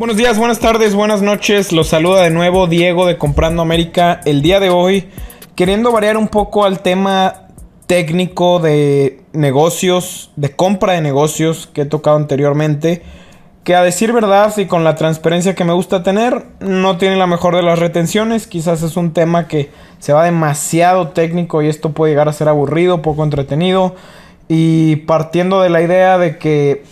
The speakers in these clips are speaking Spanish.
Buenos días, buenas tardes, buenas noches. Los saluda de nuevo Diego de Comprando América. El día de hoy, queriendo variar un poco al tema técnico de negocios, de compra de negocios que he tocado anteriormente, que a decir verdad y con la transparencia que me gusta tener, no tiene la mejor de las retenciones. Quizás es un tema que se va demasiado técnico y esto puede llegar a ser aburrido, poco entretenido. Y partiendo de la idea de que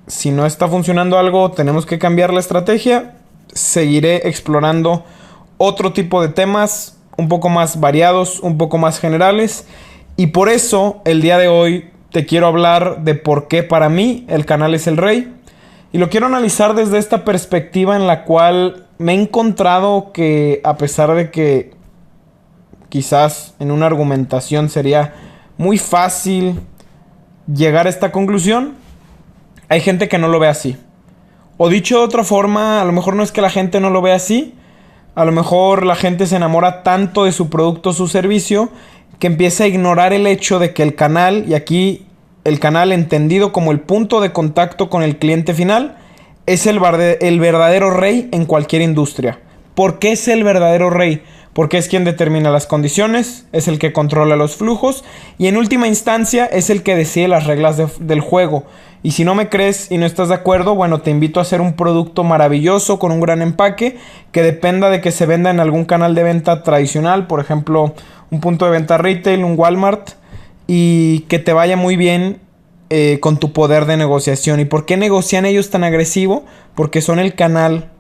si no está funcionando algo, tenemos que cambiar la estrategia. Seguiré explorando otro tipo de temas, un poco más variados, un poco más generales. Y por eso, el día de hoy, te quiero hablar de por qué para mí el canal es el rey. Y lo quiero analizar desde esta perspectiva en la cual me he encontrado que, a pesar de que quizás en una argumentación sería muy fácil llegar a esta conclusión, hay gente que no lo ve así. O dicho de otra forma, a lo mejor no es que la gente no lo vea así. A lo mejor la gente se enamora tanto de su producto o su servicio que empieza a ignorar el hecho de que el canal, y aquí el canal entendido como el punto de contacto con el cliente final, es el verdadero rey en cualquier industria. ¿Por qué es el verdadero rey? Porque es quien determina las condiciones, es el que controla los flujos y en última instancia es el que decide las reglas del juego. Y si no me crees y no estás de acuerdo, bueno, te invito a hacer un producto maravilloso con un gran empaque que dependa de que se venda en algún canal de venta tradicional, por ejemplo, un punto de venta retail, un Walmart, y que te vaya muy bien con tu poder de negociación. ¿Y por qué negocian ellos tan agresivo? Porque son el canal,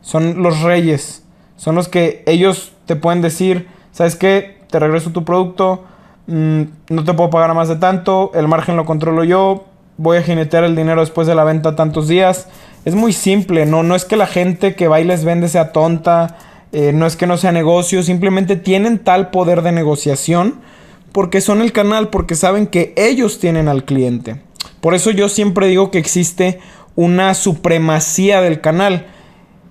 son los reyes, son los que ellos te pueden decir, ¿sabes qué? Te regreso tu producto, no te puedo pagar a más de tanto, el margen lo controlo yo, voy a jinetear el dinero después de la venta tantos días. Es muy simple, no es que la gente que va y les vende sea tonta, no es que no sea negocio, simplemente tienen tal poder de negociación porque son el canal, porque saben que ellos tienen al cliente. Por eso yo siempre digo que existe una supremacía del canal.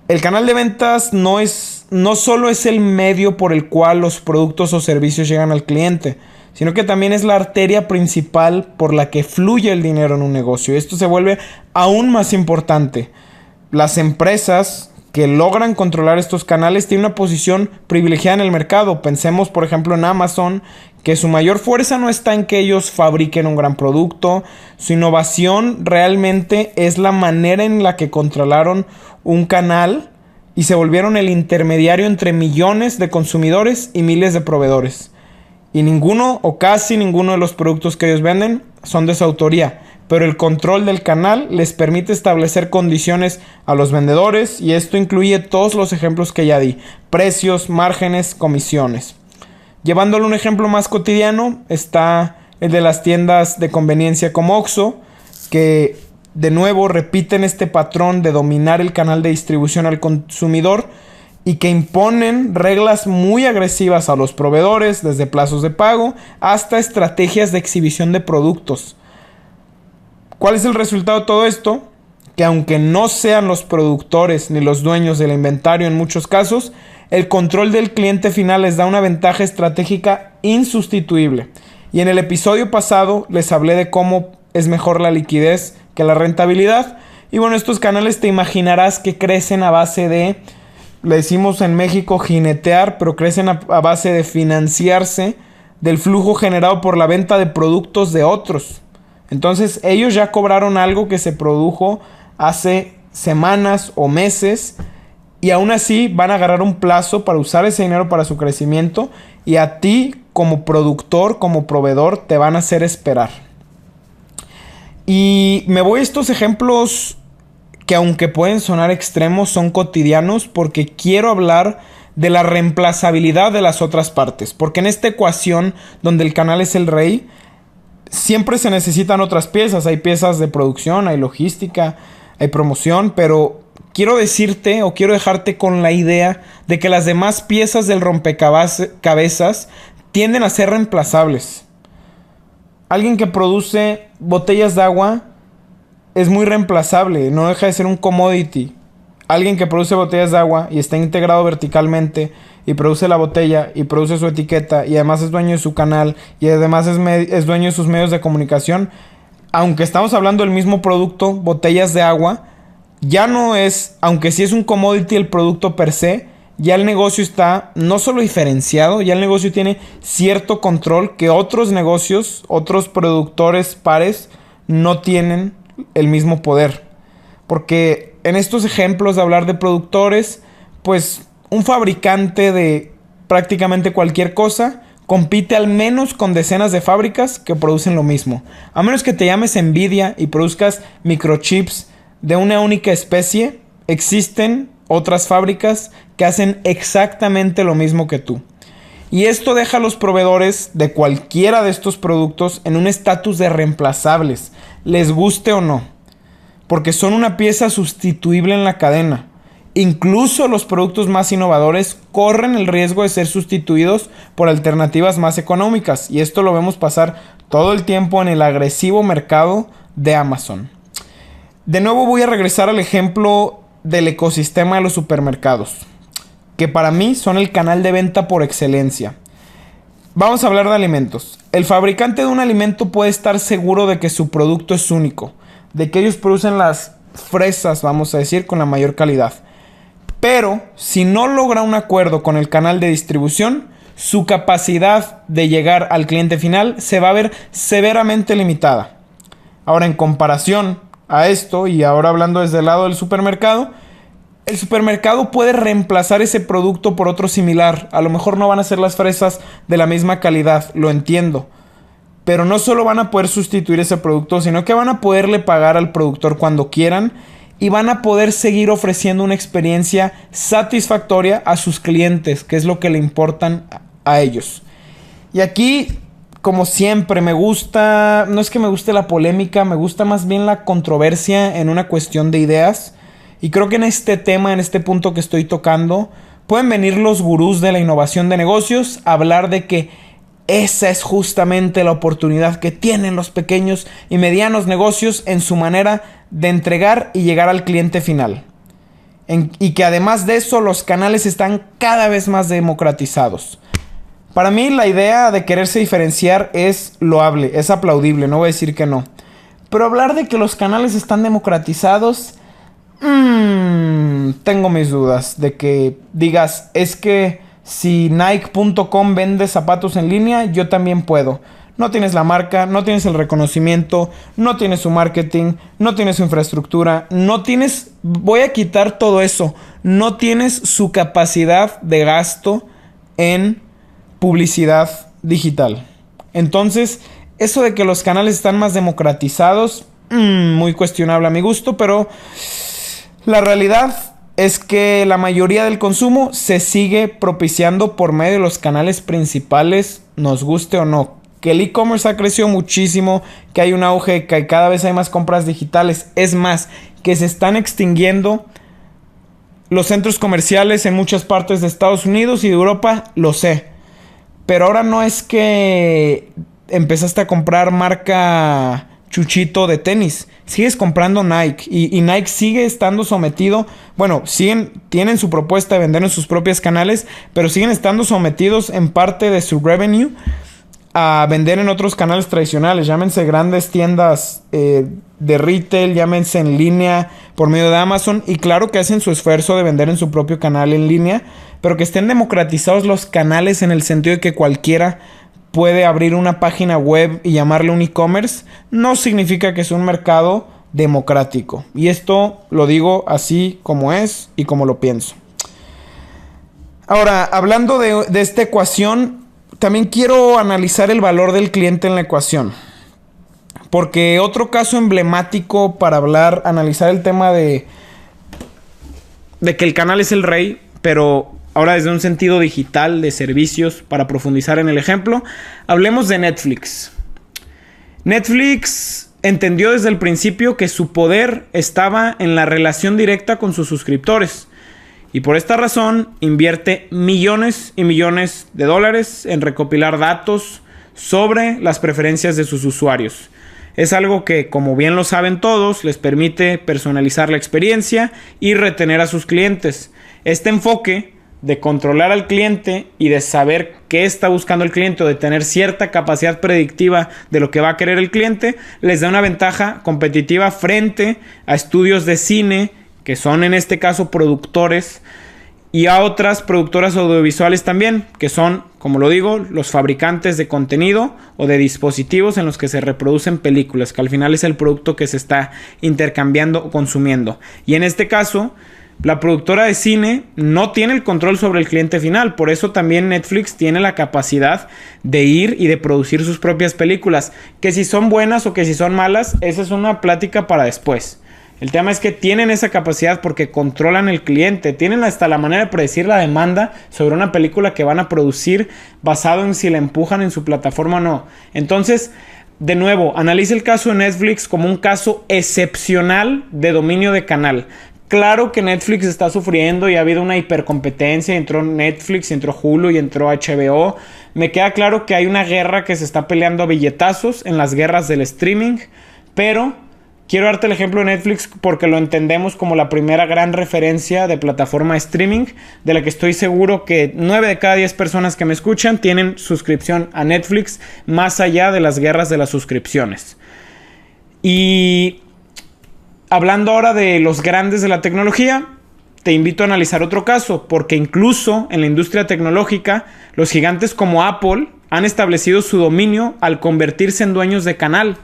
El canal de ventas no solo es el medio por el cual los productos o servicios llegan al cliente, sino que también es la arteria principal por la que fluye el dinero en un negocio. Esto se vuelve aún más importante. Las empresas que logran controlar estos canales tienen una posición privilegiada en el mercado. Pensemos, por ejemplo, en Amazon, que su mayor fuerza no está en que ellos fabriquen un gran producto. Su innovación realmente es la manera en la que controlaron un canal y se volvieron el intermediario entre millones de consumidores y miles de proveedores. Y ninguno o casi ninguno de los productos que ellos venden son de su autoría, pero el control del canal les permite establecer condiciones a los vendedores y esto incluye todos los ejemplos que ya di: precios, márgenes, comisiones. Llevándolo a un ejemplo más cotidiano está el de las tiendas de conveniencia como Oxxo, que de nuevo repiten este patrón de dominar el canal de distribución al consumidor y que imponen reglas muy agresivas a los proveedores, desde plazos de pago hasta estrategias de exhibición de productos. ¿Cuál es el resultado de todo esto? Que aunque no sean los productores ni los dueños del inventario en muchos casos, el control del cliente final les da una ventaja estratégica insustituible. Y en el episodio pasado les hablé de cómo es mejor la liquidez que la rentabilidad. Y bueno, estos canales te imaginarás que crecen a base de, le decimos en México, jinetear, pero crecen a base de financiarse del flujo generado por la venta de productos de otros. Entonces ellos ya cobraron algo que se produjo hace semanas o meses y aún así van a agarrar un plazo para usar ese dinero para su crecimiento y a ti como productor, como proveedor, te van a hacer esperar. Y me voy a estos ejemplos que, aunque pueden sonar extremos, son cotidianos porque quiero hablar de la reemplazabilidad de las otras partes. Porque en esta ecuación donde el canal es el rey, siempre se necesitan otras piezas. Hay piezas de producción, hay logística, hay promoción, pero quiero decirte o quiero dejarte con la idea de que las demás piezas del rompecabezas tienden a ser reemplazables. Alguien que produce botellas de agua es muy reemplazable, no deja de ser un commodity. Alguien que produce botellas de agua y está integrado verticalmente y produce la botella y produce su etiqueta y además es dueño de su canal y además es dueño de sus medios de comunicación, aunque estamos hablando del mismo producto, botellas de agua, ya no es, aunque sí es un commodity el producto per se, ya el negocio está no solo diferenciado, ya el negocio tiene cierto control que otros negocios, otros productores pares no tienen el mismo poder. Porque en estos ejemplos de hablar de productores, pues un fabricante de prácticamente cualquier cosa compite al menos con decenas de fábricas que producen lo mismo. A menos que te llames Nvidia y produzcas microchips de una única especie, existen otras fábricas que hacen exactamente lo mismo que tú. Y esto deja a los proveedores de cualquiera de estos productos en un estatus de reemplazables, les guste o no, porque son una pieza sustituible en la cadena. Incluso los productos más innovadores corren el riesgo de ser sustituidos por alternativas más económicas, y esto lo vemos pasar todo el tiempo en el agresivo mercado de Amazon. De nuevo voy a regresar al ejemplo del ecosistema de los supermercados, que para mí son el canal de venta por excelencia. Vamos a hablar de alimentos. El fabricante de un alimento puede estar seguro de que su producto es único, de que ellos producen las fresas, vamos a decir, con la mayor calidad. Pero si no logra un acuerdo con el canal de distribución, su capacidad de llegar al cliente final se va a ver severamente limitada. Ahora, en comparación a esto, y ahora hablando desde el lado del supermercado, el supermercado puede reemplazar ese producto por otro similar. A lo mejor no van a ser las fresas de la misma calidad, lo entiendo. Pero no solo van a poder sustituir ese producto, sino que van a poderle pagar al productor cuando quieran y van a poder seguir ofreciendo una experiencia satisfactoria a sus clientes, que es lo que le importan a ellos. Y aquí, como siempre, me gusta, no es que me guste la polémica, me gusta más bien la controversia en una cuestión de ideas. Y creo que en este tema, en este punto que estoy tocando, pueden venir los gurús de la innovación de negocios a hablar de que esa es justamente la oportunidad que tienen los pequeños y medianos negocios en su manera de entregar y llegar al cliente final. Y que además de eso, los canales están cada vez más democratizados. Para mí, la idea de quererse diferenciar es loable, es aplaudible, no voy a decir que no. Pero hablar de que los canales están democratizados, tengo mis dudas. De que digas, es que si Nike.com vende zapatos en línea, yo también puedo. No tienes la marca, no tienes el reconocimiento, no tienes su marketing, no tienes su infraestructura, no tienes, voy a quitar todo eso, no tienes su capacidad de gasto en publicidad digital. Entonces, eso de que los canales están más democratizados, muy cuestionable a mi gusto, pero la realidad es que la mayoría del consumo se sigue propiciando por medio de los canales principales, nos guste o no. Que el e-commerce ha crecido muchísimo, que hay un auge, que cada vez hay más compras digitales. Es más, que se están extinguiendo los centros comerciales en muchas partes de Estados Unidos y de Europa, lo sé. Pero ahora no es que empezaste a comprar marca Chuchito de tenis. Sigues comprando Nike y Nike sigue estando sometido. Bueno, tienen su propuesta de vender en sus propios canales, pero siguen estando sometidos en parte de su revenue a vender en otros canales tradicionales. Llámense grandes tiendas de retail, llámense en línea por medio de Amazon. Y claro que hacen su esfuerzo de vender en su propio canal en línea, pero que estén democratizados los canales en el sentido de que cualquiera puede abrir una página web y llamarle un e-commerce, no significa que sea un mercado democrático. Y esto lo digo así como es y como lo pienso. Ahora, hablando de esta ecuación, también quiero analizar el valor del cliente en la ecuación. Porque otro caso emblemático para analizar el tema de que el canal es el rey, pero ahora desde un sentido digital de servicios, para profundizar en el ejemplo, hablemos de Netflix. Netflix entendió desde el principio que su poder estaba en la relación directa con sus suscriptores. Y por esta razón invierte millones y millones de dólares en recopilar datos sobre las preferencias de sus usuarios. Es algo que, como bien lo saben todos, les permite personalizar la experiencia y retener a sus clientes. Este enfoque de controlar al cliente y de saber qué está buscando el cliente o de tener cierta capacidad predictiva de lo que va a querer el cliente, les da una ventaja competitiva frente a estudios de cine que son en este caso productores, y a otras productoras audiovisuales también, que son, como lo digo, los fabricantes de contenido o de dispositivos en los que se reproducen películas, que al final es el producto que se está intercambiando o consumiendo. Y en este caso, la productora de cine no tiene el control sobre el cliente final. Por eso también Netflix tiene la capacidad de ir y de producir sus propias películas. Que si son buenas o que si son malas, esa es una plática para después. El tema es que tienen esa capacidad porque controlan el cliente. Tienen hasta la manera de predecir la demanda sobre una película que van a producir basado en si la empujan en su plataforma o no. Entonces, de nuevo, analice el caso de Netflix como un caso excepcional de dominio de canal. Claro que Netflix está sufriendo y ha habido una hipercompetencia. Entró Netflix, entró Hulu y entró HBO. Me queda claro que hay una guerra que se está peleando a billetazos en las guerras del streaming. Pero quiero darte el ejemplo de Netflix porque lo entendemos como la primera gran referencia de plataforma de streaming, de la que estoy seguro que 9 de cada 10 personas que me escuchan tienen suscripción a Netflix, más allá de las guerras de las suscripciones. Y hablando ahora de los grandes de la tecnología, te invito a analizar otro caso, porque incluso en la industria tecnológica, los gigantes como Apple han establecido su dominio al convertirse en dueños de canal.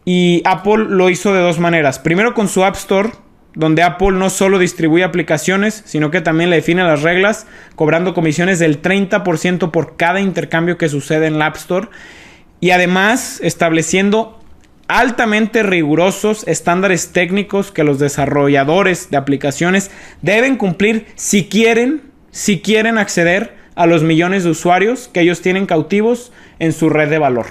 Y Apple lo hizo de dos maneras. Primero con su App Store, donde Apple no solo distribuye aplicaciones, sino que también le define las reglas, cobrando comisiones del 30% por cada intercambio que sucede en la App Store. Y además estableciendo altamente rigurosos estándares técnicos que los desarrolladores de aplicaciones deben cumplir si quieren acceder a los millones de usuarios que ellos tienen cautivos en su red de valor.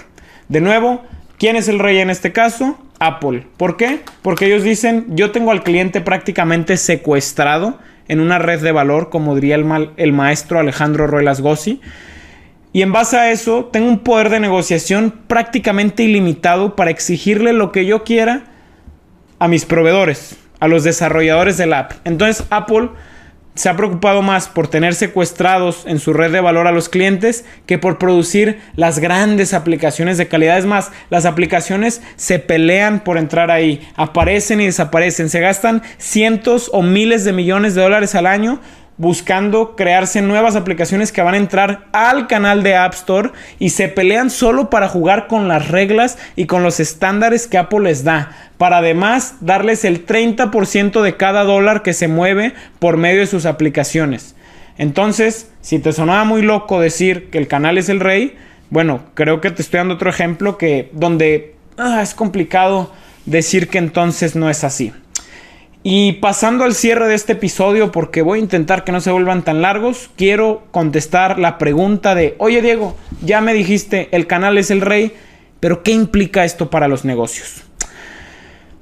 De nuevo, ¿quién es el rey en este caso? Apple. ¿Por qué? Porque ellos dicen, yo tengo al cliente prácticamente secuestrado en una red de valor, como diría el maestro Alejandro Ruelas Gossi. Y en base a eso, tengo un poder de negociación prácticamente ilimitado para exigirle lo que yo quiera a mis proveedores, a los desarrolladores de la app. Entonces, Apple se ha preocupado más por tener secuestrados en su red de valor a los clientes que por producir las grandes aplicaciones de calidad. Es más, las aplicaciones se pelean por entrar ahí, aparecen y desaparecen, se gastan cientos o miles de millones de dólares al año buscando crearse nuevas aplicaciones que van a entrar al canal de App Store y se pelean solo para jugar con las reglas y con los estándares que Apple les da, para además darles el 30% de cada dólar que se mueve por medio de sus aplicaciones. Entonces, si te sonaba muy loco decir que el canal es el rey, bueno, creo que te estoy dando otro ejemplo donde es complicado decir que entonces no es así. Y pasando al cierre de este episodio, porque voy a intentar que no se vuelvan tan largos, quiero contestar la pregunta de, oye Diego, ya me dijiste, el canal es el rey, pero ¿qué implica esto para los negocios?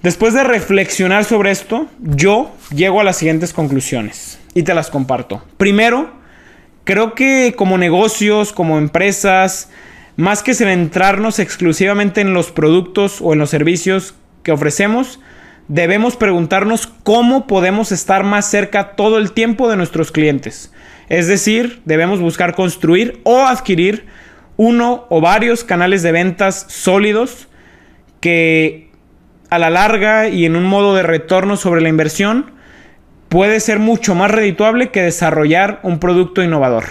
Después de reflexionar sobre esto, yo llego a las siguientes conclusiones y te las comparto. Primero, creo que como negocios, como empresas, más que centrarnos exclusivamente en los productos o en los servicios que ofrecemos, debemos preguntarnos cómo podemos estar más cerca todo el tiempo de nuestros clientes. Es decir, debemos buscar construir o adquirir uno o varios canales de ventas sólidos que a la larga y en un modo de retorno sobre la inversión puede ser mucho más redituable que desarrollar un producto innovador.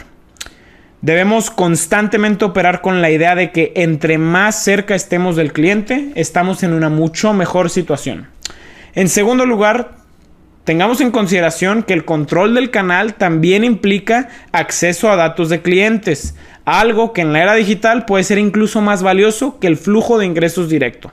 Debemos constantemente operar con la idea de que entre más cerca estemos del cliente, estamos en una mucho mejor situación. En segundo lugar, tengamos en consideración que el control del canal también implica acceso a datos de clientes, algo que en la era digital puede ser incluso más valioso que el flujo de ingresos directo.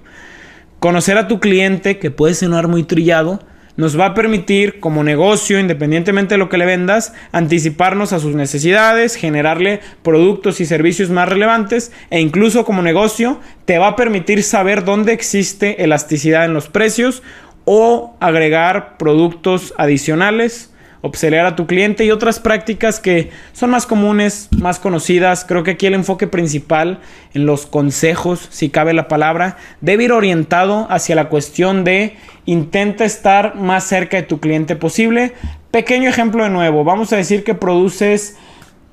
Conocer a tu cliente, que puede sonar muy trillado, nos va a permitir como negocio, independientemente de lo que le vendas, anticiparnos a sus necesidades, generarle productos y servicios más relevantes e incluso como negocio te va a permitir saber dónde existe elasticidad en los precios o agregar productos adicionales, obsequiar a tu cliente y otras prácticas que son más comunes, más conocidas. Creo que aquí el enfoque principal en los consejos, si cabe la palabra, debe ir orientado hacia la cuestión de intenta estar más cerca de tu cliente posible. Pequeño ejemplo de nuevo, vamos a decir que produces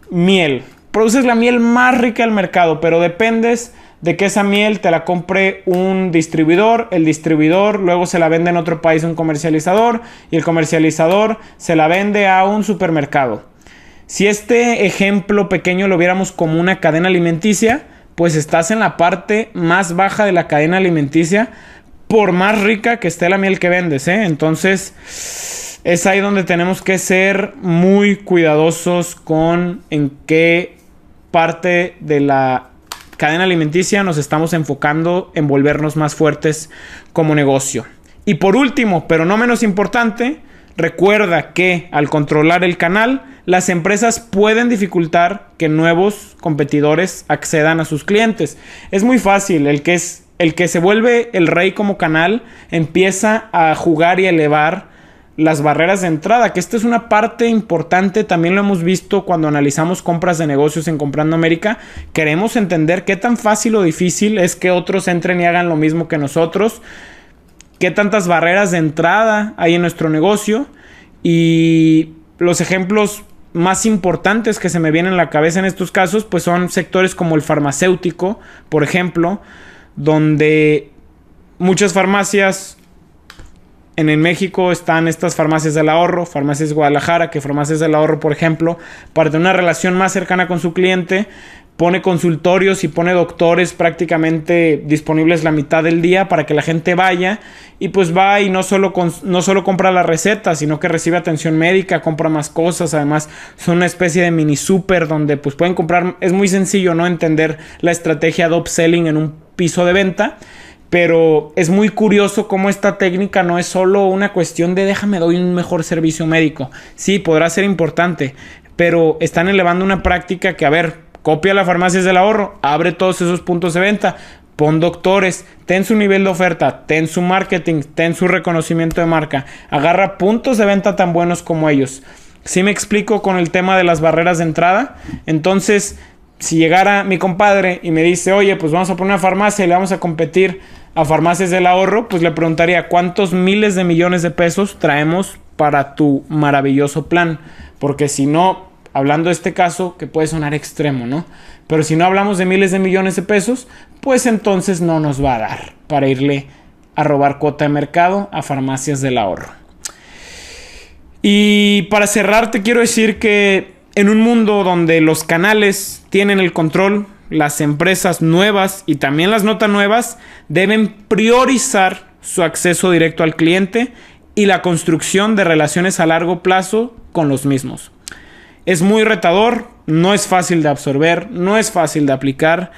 miel. Produces la miel más rica del mercado, pero dependes de que esa miel te la compre un distribuidor, el distribuidor luego se la vende en otro país a un comercializador y el comercializador se la vende a un supermercado. Si este ejemplo pequeño lo viéramos como una cadena alimenticia, pues estás en la parte más baja de la cadena alimenticia, por más rica que esté la miel que vendes, ¿eh? Entonces es ahí donde tenemos que ser muy cuidadosos con en qué parte de la cadena alimenticia nos estamos enfocando en volvernos más fuertes como negocio. Y por último, pero no menos importante, recuerda que al controlar el canal, las empresas pueden dificultar que nuevos competidores accedan a sus clientes. Es muy fácil, el que se vuelve el rey como canal empieza a jugar y elevar las barreras de entrada, que esta es una parte importante, también lo hemos visto cuando analizamos compras de negocios en Comprando América. Queremos entender qué tan fácil o difícil es que otros entren y hagan lo mismo que nosotros, qué tantas barreras de entrada hay en nuestro negocio, y los ejemplos más importantes que se me vienen a la cabeza en estos casos pues son sectores como el farmacéutico, por ejemplo, donde muchas farmacias en México están estas farmacias del ahorro, farmacias Guadalajara, que farmacias del ahorro, por ejemplo, para tener una relación más cercana con su cliente, pone consultorios y pone doctores prácticamente disponibles la mitad del día para que la gente vaya y pues va y no solo compra la receta, sino que recibe atención médica, compra más cosas. Además son una especie de mini super donde pues pueden comprar. Es muy sencillo, ¿no?, entender la estrategia de upselling en un piso de venta. Pero es muy curioso cómo esta técnica no es solo una cuestión de déjame doy un mejor servicio médico. Sí, podrá ser importante, pero están elevando una práctica que, a ver, copia las farmacias del ahorro, abre todos esos puntos de venta, pon doctores, ten su nivel de oferta, ten su marketing, ten su reconocimiento de marca, agarra puntos de venta tan buenos como ellos. ¿Sí me explico con el tema de las barreras de entrada? Entonces, si llegara mi compadre y me dice, oye, pues vamos a poner una farmacia y le vamos a competir a farmacias del ahorro, pues le preguntaría cuántos miles de millones de pesos traemos para tu maravilloso plan. Porque si no, hablando de este caso, que puede sonar extremo, ¿no? Pero si no hablamos de miles de millones de pesos, pues entonces no nos va a dar para irle a robar cuota de mercado a farmacias del ahorro. Y para cerrar, te quiero decir que en un mundo donde los canales tienen el control, las empresas nuevas y también las no tan nuevas deben priorizar su acceso directo al cliente y la construcción de relaciones a largo plazo con los mismos. Es muy retador, no es fácil de absorber, no es fácil de aplicar.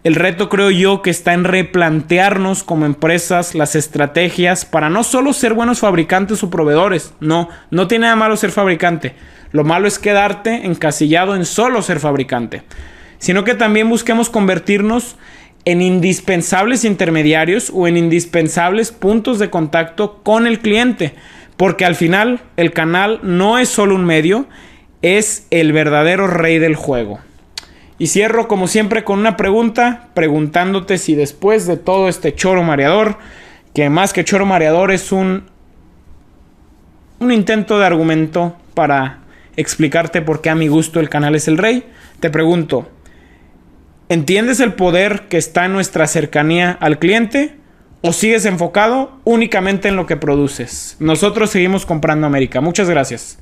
El reto, creo yo, que está en replantearnos como empresas las estrategias para no solo ser buenos fabricantes o proveedores. No tiene nada malo ser fabricante. Lo malo es quedarte encasillado en solo ser fabricante, sino que también busquemos convertirnos en indispensables intermediarios o en indispensables puntos de contacto con el cliente, porque al final el canal no es solo un medio, es el verdadero rey del juego. Y cierro como siempre con una pregunta, preguntándote si después de todo este choro mareador, que más que choro mareador es un intento de argumento para explicarte por qué a mi gusto el canal es el rey, te pregunto, ¿entiendes el poder que está en nuestra cercanía al cliente o sigues enfocado únicamente en lo que produces? Nosotros seguimos Comprando América. Muchas gracias.